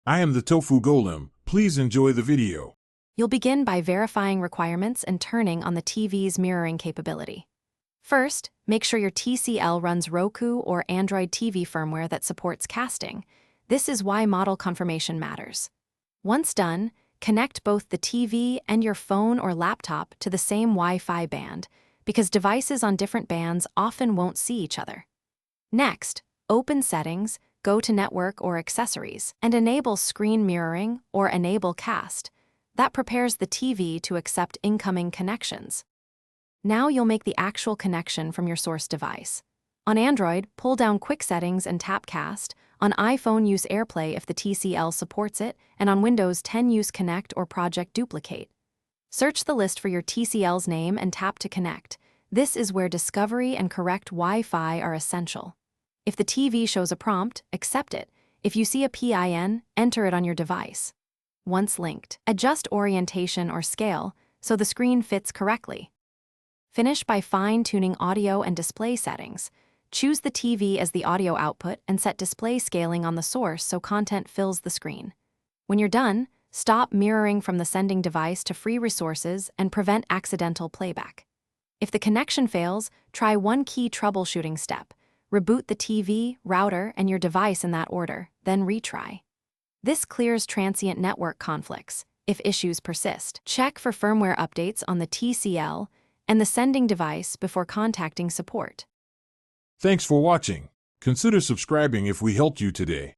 I am the Tofu Golem. Please enjoy the video. You'll begin by verifying requirements and turning on the TV's mirroring capability. First, make sure your TCL runs Roku or Android TV firmware that supports casting. This is why model confirmation matters. Once done, connect both the TV and your phone or laptop to the same Wi-Fi band, because devices on different bands often won't see each other. Next, open Settings, go to Network or Accessories, and enable Screen Mirroring or Enable Cast. That prepares the TV to accept incoming connections. Now you'll make the actual connection from your source device. On Android, pull down Quick Settings and tap Cast. On iPhone, use AirPlay if the TCL supports it, and on Windows 10, use Connect or Project Duplicate. Search the list for your TCL's name and tap to connect. This is where discovery and correct Wi-Fi are essential. If the TV shows a prompt, accept it. If you see a PIN, enter it on your device. Once linked, adjust orientation or scale so the screen fits correctly. Finish by fine-tuning audio and display settings. Choose the TV as the audio output and set display scaling on the source so content fills the screen. When you're done, stop mirroring from the sending device to free resources and prevent accidental playback. If the connection fails, try one key troubleshooting step. Reboot the TV, router, and your device in that order, then retry. This clears transient network conflicts. If issues persist, check for firmware updates on the TCL and the sending device before contacting support. Thanks for watching. Consider subscribing if we helped you today.